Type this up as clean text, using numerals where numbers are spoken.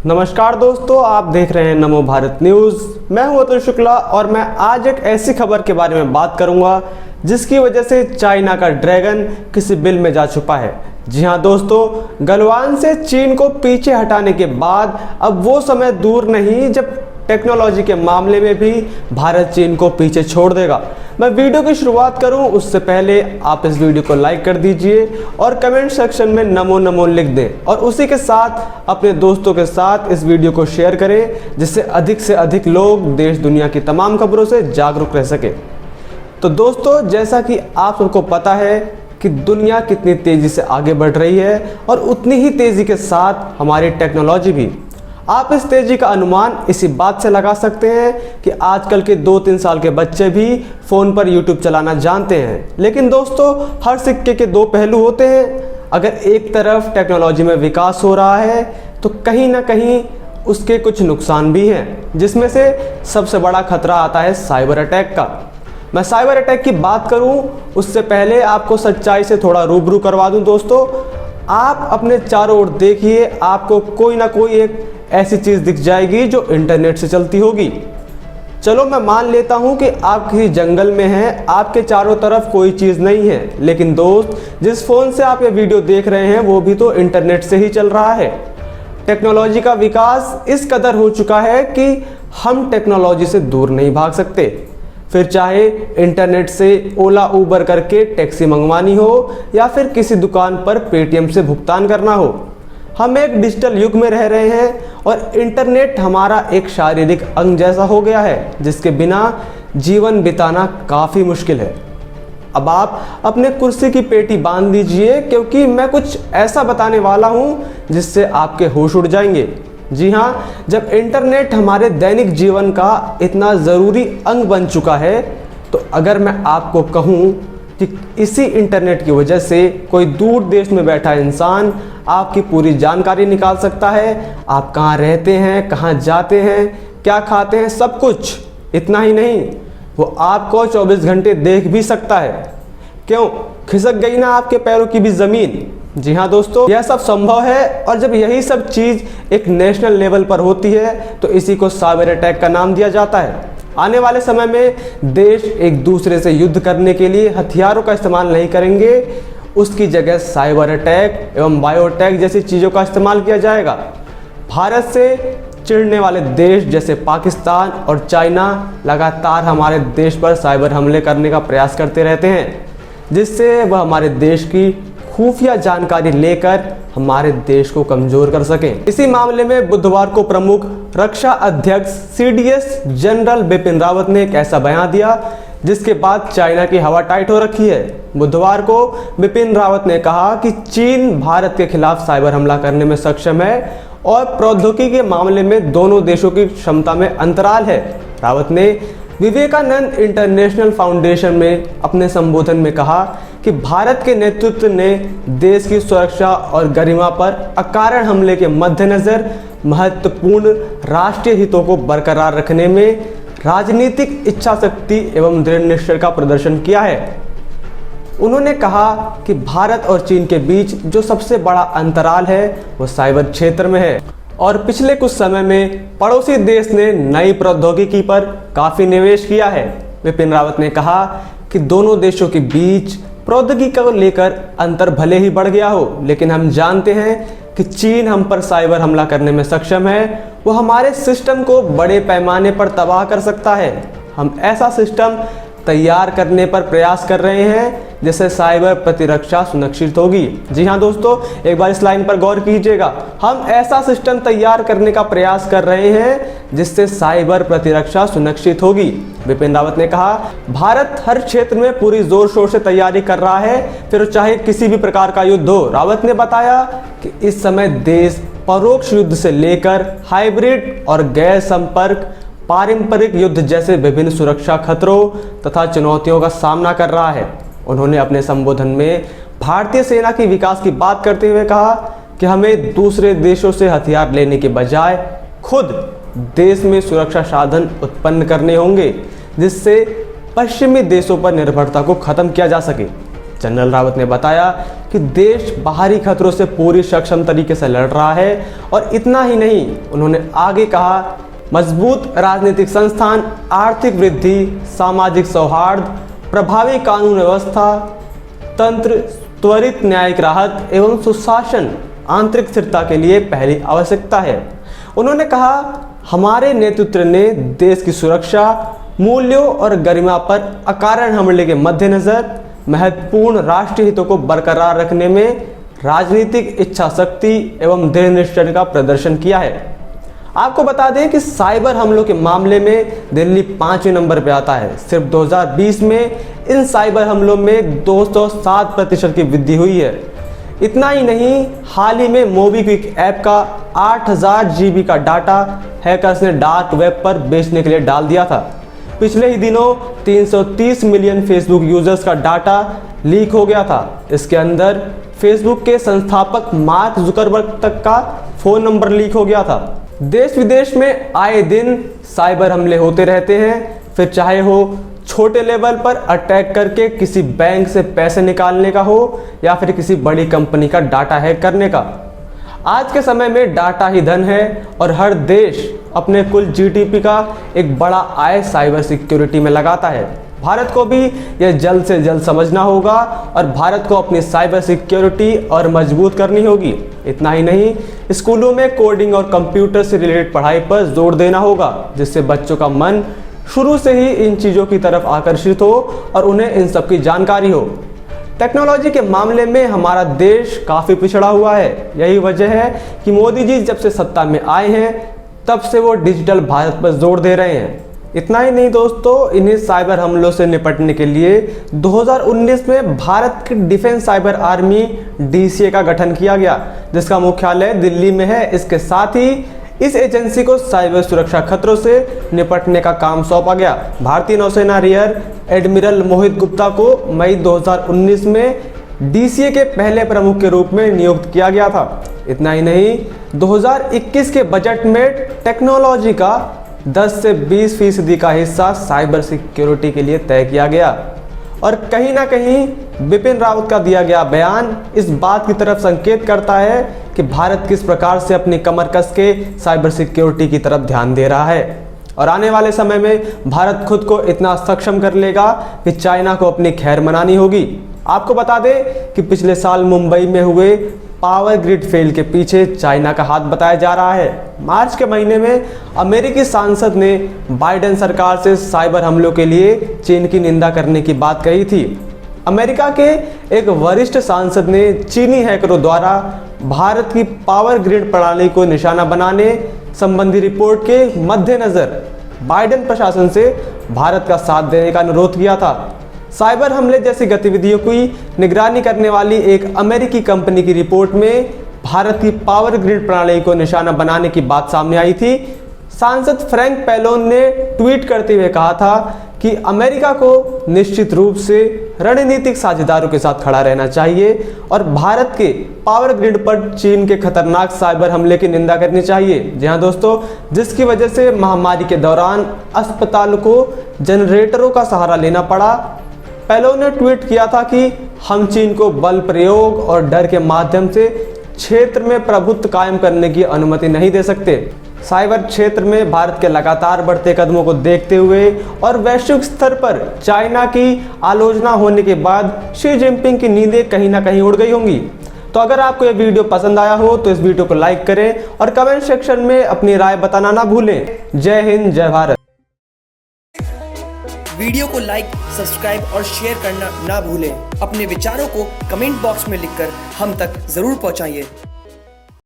नमस्कार दोस्तों, आप देख रहे हैं नमो भारत न्यूज़। मैं हूं अतुल शुक्ला और मैं आज एक ऐसी खबर के बारे में बात करूंगा जिसकी वजह से चाइना का ड्रैगन किसी बिल में जा छुपा है। जी हां दोस्तों, गलवान से चीन को पीछे हटाने के बाद अब वो समय दूर नहीं जब टेक्नोलॉजी के मामले में भी भारत चीन को पीछे छोड़ देगा। मैं वीडियो की शुरुआत करूं उससे पहले आप इस वीडियो को लाइक कर दीजिए और कमेंट सेक्शन में नमो नमो लिख दें और उसी के साथ अपने दोस्तों के साथ इस वीडियो को शेयर करें जिससे अधिक लोग देश दुनिया की तमाम खबरों से जागरूक रह सके। तो दोस्तों, जैसा कि आप सबको पता है कि दुनिया कितनी तेज़ी से आगे बढ़ रही है और उतनी ही तेज़ी के साथ हमारी टेक्नोलॉजी भी। आप इस तेज़ी का अनुमान इसी बात से लगा सकते हैं कि आजकल के 2-3 साल के बच्चे भी फ़ोन पर YouTube चलाना जानते हैं। लेकिन दोस्तों, हर सिक्के के दो पहलू होते हैं। अगर एक तरफ टेक्नोलॉजी में विकास हो रहा है तो कहीं ना कहीं उसके कुछ नुकसान भी हैं, जिसमें से सबसे बड़ा खतरा आता है साइबर अटैक का। मैं साइबर अटैक की बात करूं उससे पहले आपको सच्चाई से थोड़ा रूबरू करवा दूं। दोस्तों, आप अपने चारों ओर देखिए, आपको कोई ना कोई एक ऐसी चीज़ दिख जाएगी जो इंटरनेट से चलती होगी। चलो मैं मान लेता हूं कि आप किसी जंगल में हैं, आपके चारों तरफ कोई चीज़ नहीं है, लेकिन दोस्त, जिस फ़ोन से आप ये वीडियो देख रहे हैं वो भी तो इंटरनेट से ही चल रहा है। टेक्नोलॉजी का विकास इस कदर हो चुका है कि हम टेक्नोलॉजी से दूर नहीं भाग सकते। फिर चाहे इंटरनेट से ओला उबर करके टैक्सी मंगवानी हो या फिर किसी दुकान पर पेटीएम से भुगतान करना हो। हम एक डिजिटल युग में रह रहे हैं और इंटरनेट हमारा एक शारीरिक अंग जैसा हो गया है जिसके बिना जीवन बिताना काफ़ी मुश्किल है। अब आप अपने कुर्सी की पेटी बांध लीजिए क्योंकि मैं कुछ ऐसा बताने वाला हूँ जिससे आपके होश उड़ जाएंगे। जी हाँ, जब इंटरनेट हमारे दैनिक जीवन का इतना ज़रूरी अंग बन चुका है तो अगर मैं आपको कहूँ कि इसी इंटरनेट की वजह से कोई दूर देश में बैठा इंसान आपकी पूरी जानकारी निकाल सकता है, आप कहाँ रहते हैं, कहाँ जाते हैं, क्या खाते हैं, सब कुछ। इतना ही नहीं, वो आपको 24 घंटे देख भी सकता है। क्यों? खिसक गई ना आपके पैरों की भी ज़मीन। जी हाँ दोस्तों, यह सब संभव है और जब यही सब चीज़ एक नेशनल लेवल पर होती है तो इसी को साइबर अटैक का नाम दिया जाता है। आने वाले समय में देश एक दूसरे से युद्ध करने के लिए हथियारों का इस्तेमाल नहीं करेंगे, उसकी जगह साइबर अटैक एवं बायो अटैक जैसी चीज़ों का इस्तेमाल किया जाएगा। भारत से चिढ़ने वाले देश जैसे पाकिस्तान और चाइना लगातार हमारे देश पर साइबर हमले करने का प्रयास करते रहते हैं, जिससे वह हमारे देश की खुफिया जानकारी लेकर हमारे देश को कमजोर कर सकें। इसी मामले में बुधवार को प्रमुख रक्षा अध्यक्ष CDS जनरल बिपिन रावत ने एक ऐसा बयान दिया जिसके बाद चाइना की हवा टाइट हो रखी है। बुधवार को बिपिन रावत ने कहा कि चीन भारत के खिलाफ साइबर हमला करने में सक्षम है और प्रौद्योगिकी के मामले में दोनों देशों की क्षमता में अंतराल है। रावत ने विवेकानंद इंटरनेशनल फाउंडेशन में अपने संबोधन में कहा कि भारत के नेतृत्व ने देश की सुरक्षा और गरिमा पर अकारण हमले के मद्देनजर महत्वपूर्ण राष्ट्रीय हितों को बरकरार रखने में राजनीतिक इच्छा शक्ति एवं दृढ़ निश्चय का प्रदर्शन किया है। उन्होंने कहा कि भारत और चीन के बीच जो सबसे बड़ा अंतराल है वो साइबर क्षेत्र में है और पिछले कुछ समय में पड़ोसी देश ने नई प्रौद्योगिकी पर काफ़ी निवेश किया है। विपिन रावत ने कहा कि दोनों देशों के बीच प्रौद्योगिकी को लेकर अंतर भले ही बढ़ गया हो, लेकिन हम जानते हैं कि चीन हम पर साइबर हमला करने में सक्षम है। वो हमारे सिस्टम को बड़े पैमाने पर तबाह कर सकता है। हम ऐसा सिस्टम तैयार करने पर प्रयास कर रहे हैं जिससे साइबर प्रतिरक्षा सुनिश्चित होगी। जी हाँ दोस्तों, एक बार इस लाइन पर गौर कीजिएगा। हम ऐसा सिस्टम तैयार करने का प्रयास कर रहे हैं जिससे साइबर प्रतिरक्षा सुनिश्चित होगी। बिपिन रावत ने कहा, भारत हर क्षेत्र में पूरी जोर शोर से तैयारी कर रहा है, फिर चाहे किसी भी प्रकार का युद्ध हो। रावत ने बताया कि इस समय देश परोक्ष युद्ध से लेकर हाइब्रिड और गैर संपर्क पारंपरिक युद्ध जैसे विभिन्न सुरक्षा खतरों तथा चुनौतियों का सामना कर रहा है। उन्होंने अपने संबोधन में भारतीय सेना की विकास की बात करते हुए कहा कि हमें दूसरे देशों से हथियार लेने के बजाय खुद देश में सुरक्षा साधन उत्पन्न करने होंगे जिससे पश्चिमी देशों पर निर्भरता को खत्म किया जा सके। जनरल रावत ने बताया कि देश बाहरी खतरों से पूरी सक्षम तरीके से लड़ रहा है और इतना ही नहीं, उन्होंने आगे कहा, मजबूत राजनीतिक संस्थान, आर्थिक वृद्धि, सामाजिक सौहार्द, प्रभावी कानून व्यवस्था, तंत्र, त्वरित न्यायिक राहत एवं सुशासन आंतरिक स्थिरता के लिए पहली आवश्यकता है। उन्होंने कहा, हमारे नेतृत्व ने देश की सुरक्षा, मूल्यों और गरिमा पर अकारण हमले के मद्देनजर महत्वपूर्ण राष्ट्रीय हितों को बरकरार रखने में राजनीतिक इच्छा शक्ति एवं दृढ़ निश्चय का प्रदर्शन किया है। आपको बता दें कि साइबर हमलों के मामले में दिल्ली 5वें नंबर पर आता है। सिर्फ 2020 में इन साइबर हमलों में 207% की वृद्धि हुई है। इतना ही नहीं, हाल ही में मोबीक्विक ऐप का 8000 GB का डाटा हैकर्स ने डार्क वेब पर बेचने के लिए डाल दिया था। पिछले ही दिनों 330 मिलियन फेसबुक यूजर्स का डाटा लीक हो गया था। इसके अंदर फेसबुक के संस्थापक मार्क जुकरबर्ग तक का फोन नंबर लीक हो गया था। देश विदेश में आए दिन साइबर हमले होते रहते हैं, फिर चाहे हो छोटे लेवल पर अटैक करके किसी बैंक से पैसे निकालने का हो या फिर किसी बड़ी कंपनी का डाटा हैक करने का। आज के समय में डाटा ही धन है और हर देश अपने कुल जीडीपी का एक बड़ा आय साइबर सिक्योरिटी में लगाता है। भारत को भी यह जल्द से जल्द समझना होगा और भारत को अपनी साइबर सिक्योरिटी और मजबूत करनी होगी। इतना ही नहीं, स्कूलों में कोडिंग और कंप्यूटर से रिलेटेड पढ़ाई पर जोर देना होगा, जिससे बच्चों का मन शुरू से ही इन चीज़ों की तरफ आकर्षित हो और उन्हें इन सब की जानकारी हो। टेक्नोलॉजी के मामले में हमारा देश काफ़ी पिछड़ा हुआ है। यही वजह है कि मोदी जी जब से सत्ता में आए हैं तब से वो डिजिटल भारत पर जोर दे रहे हैं। इतना ही नहीं दोस्तों, इन्हीं साइबर हमलों से निपटने के लिए 2019 में भारत की डिफेंस साइबर आर्मी DCA का गठन किया गया, जिसका मुख्यालय दिल्ली में है। इसके साथ ही इस एजेंसी को साइबर सुरक्षा खतरों से निपटने का काम सौंपा गया। भारतीय नौसेना रियर एडमिरल मोहित गुप्ता को मई 2019 में DCA के पहले प्रमुख के रूप में नियुक्त किया गया था। इतना ही नहीं, 2021 के बजट में टेक्नोलॉजी का 10 से 20% का हिस्सा साइबर सिक्योरिटी के लिए तय किया गया। और कहीं ना कहीं बिपिन रावत का दिया गया बयान इस बात की तरफ संकेत करता है कि भारत किस प्रकार से अपनी कमर कस के साइबर सिक्योरिटी की तरफ ध्यान दे रहा है। और आने वाले समय में भारत खुद को इतना सक्षम कर लेगा कि चाइना को अपनी खैर मनानी होगी। आपको बता दें कि पिछले साल मुंबई में हुए पावर ग्रिड फेल के पीछे चाइना का हाथ बताया जा रहा है। मार्च के महीने में अमेरिकी सांसद ने बाइडेन सरकार से साइबर हमलों के लिए चीन की निंदा करने की बात कही थी। अमेरिका के एक वरिष्ठ सांसद ने चीनी हैकरों द्वारा भारत की पावर ग्रिड प्रणाली को निशाना बनाने संबंधी रिपोर्ट के मद्देनजर बाइडेन प्रशासन से भारत का साथ देने का अनुरोध किया था। साइबर हमले जैसी गतिविधियों की निगरानी करने वाली एक अमेरिकी कंपनी की रिपोर्ट में भारत की पावर ग्रिड प्रणाली को निशाना बनाने की बात सामने आई थी। सांसद फ्रैंक पैलोन ने ट्वीट करते हुए कहा था कि अमेरिका को निश्चित रूप से रणनीतिक साझेदारों के साथ खड़ा रहना चाहिए और भारत के पावर ग्रिड पर चीन के खतरनाक साइबर हमले की निंदा करनी चाहिए। जी हाँ दोस्तों, जिसकी वजह से महामारी के दौरान अस्पताल को जनरेटरों का सहारा लेना पड़ा। पैलोन ने ट्वीट किया था कि हम चीन को बल प्रयोग और डर के माध्यम से क्षेत्र में प्रभुत्व कायम करने की अनुमति नहीं दे सकते। साइबर क्षेत्र में भारत के लगातार बढ़ते कदमों को देखते हुए और वैश्विक स्तर पर चाइना की आलोचना होने के बाद शी जिनपिंग की नींदें कहीं ना कहीं उड़ गई होंगी। तो अगर आपको यह वीडियो पसंद आया हो तो इस वीडियो को लाइक करें और कमेंट सेक्शन में अपनी राय बताना ना भूलें। जय हिंद, जय भारत। वीडियो को लाइक, सब्सक्राइब और शेयर करना ना भूलें। अपने विचारों को कमेंट बॉक्स में लिखकर हम तक जरूर पहुंचाइए।